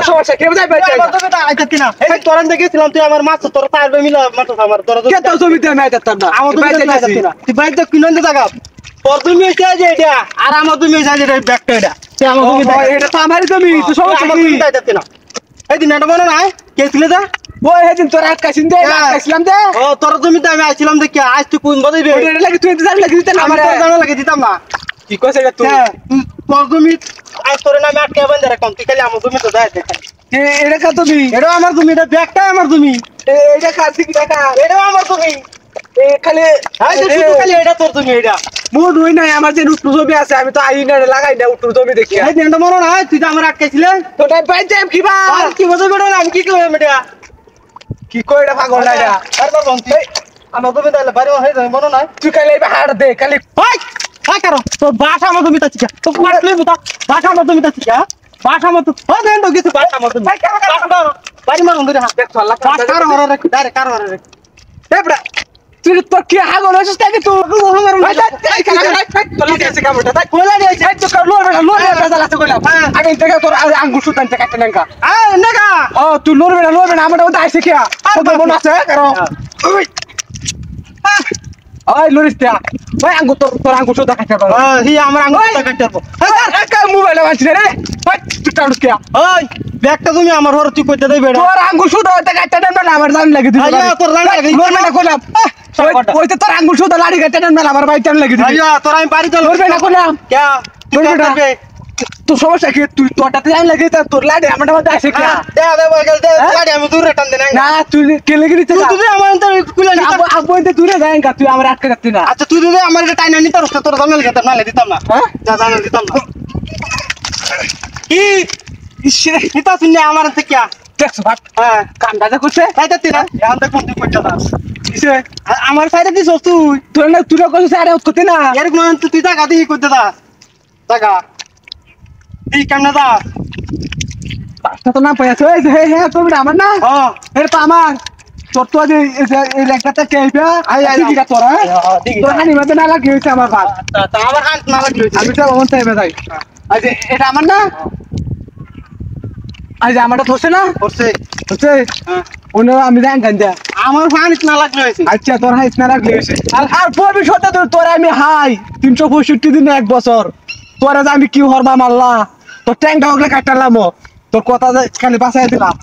সমস্যা কি বুঝাই পাইছ আমার জমিতে আইতাতি না এই তোরান দেখেছিলাম তুই আমার মাছ তোর পারবে মিলা মাছ আমার তোর কে তো জমিতে আমি আইতাম না আমার জমিতে আইতাতি না তুই বাইরে কিনন দে জায়গা তোর জমি এসে যে এটা আর আমার জমি এসে যে ব্যাগটা এটা তুই আমার জমি এটা তো আমারই জমি তো সমস্যা আমার কি জমিতে আইতাতি না এই দিন এটা মনে নাই কে ছিল যা ওই হেদিন তোর আটকাইছিন দে আটকাইছিলাম দে ও তোর জমিতে আমি আইছিলাম দেখি আজ তুই কোন বদইবে ওটা লাগি তুই ইন্তজার লাগি দিতে না আমার আমারে জানা লাগে দিতাম না কি কইছ এটা তুই তোর জমি আজ তোর নামে আটকে বান্ধে রাখতাম তুই খালি আমার জমিতে যাই দেখ এটা কা তুমি এটা আমার জমি এটা ব্যাগটা আমার জমি এটা কাছি কি টাকা এটা আমার জমি খালি আই তো শুধু খালি এটা তোর জমি এটা মোট হই নাই আমার যে উট্টু জমি আছে আমি তো আইনা লাগাই না উট্টু জমি দেখি এই দিনটা মনে নাই তুই তো আমার আটকাইছিলে তো তাই পাইতে কি বা আর কি বলতে বেড়া আমি কি করব এটা কি কই এটা পাগল না এটা আর বলছি আমার জমি তাহলে বাড়ি হয়ে যাবে মনে নাই তুই খালি হাড় দে খালি ভাই ভাই কারো তোর বাসা আমার জমিতে আছে তো মারলে বুতা বাসা আমার জমিতে আছে বাসা আমার তো ও দেন তো কিছু বাসা আমার জমি বাড়ি মারুন ধরে হাত দেখছ আল্লাহ বাস কার হরে রে ডাইরেক্ট কার হরে রে এবড়া তুই তো কি হাগল হইছিস তাকে তুই আমার তোলা দিয়েছে কামড়টা তাই কোলা দিয়েছে এই তো লোর বেটা আছে কইলাম আমি থেকে তোর আঙ্গুর সুতান থেকে কাটতে নাঙ্কা আ নাগা ও তুই লোর বেটা আমার ওটা আইছে কি তোর মন আছে কারণ ওই লরিস্তা ওই আঙ্গুর তোর আঙ্গুর সুতা কাটতে পারো হি আমার আঙ্গুর কাটতে পারবো একা মোবাইল বাঁচি রে ওই তুই টাউস কি ওই ব্যাগটা তুমি আমার হরে তুই কইতে দেই বেড়া তোর আঙ্গুর সুতা ওটা কাটতে দেন না আমার জান লাগে দিই আইয়া তোর জান লাগে লোর বেটা কইলাম ওই তো তোর আঙ্গুর সুতা লাড়ি কাটতে দেন না আমার ভাই টান লাগে দিই আইয়া তোর আমি বাড়ি চল লোর বেটা কইলাম কে তুই লোর বেটা। করবে তোর সমস্যা কি তুই তোরটাতে জান লাগে তোর লাড়ি আমার মধ্যে আছে কি দে দে বল দে গাড়ি আমি দূরে টান দে না না তুই কে লেগে দিতে তুই আমার তো কুলা নি আবু এতে দূরে যাই না তুই আমার আটকে যাচ্ছিস না আচ্ছা তুই দিদি আমার এটা টাইনা নি তোর তোর জানাল খেতে নালে দিতাম না হ্যাঁ যা জানাল দিতাম না কি ইসরে নিতা শুনে আমার থেকে দেখছ ভাত হ্যাঁ কামটা যা করছে তাইতে তিনা এখন দেখ কোন তুই কইতা দাস ইসরে আমার সাইডে দিছ তুই তোর না তুই কইছিস আরে করতে না এর কোন তুই টাকা দিই কইতে দা টাকা এই কেমনে দা পাঁচটা তো না পাইছ এই যে হ্যাঁ তুমি আমার না হ্যাঁ এটা তো আমার তোর তো আজ এই লেখাটা কেইবা আই আই কি তোর তোর হানি মধ্যে না লাগি হইছে আমার ভাত তা আমার হাত না লাগলো আমি তো ওন টাইমে যাই আজ এটা আমার না আজ আমারটা ধরছে না করছে ধরছে ওনে আমি জান গান দিয়া আমার হাত না লাগলো আচ্ছা তোর হাইস না রাখলি হইছে আর ভবিষ্যতে তোর আমি হাই 365 দিনে এক বছর তোরা যে আমি কি হরবা মারলা তোর ট্যাংটা হগলে কাটলাম তোর কথা খালি বাঁচাই দিলাম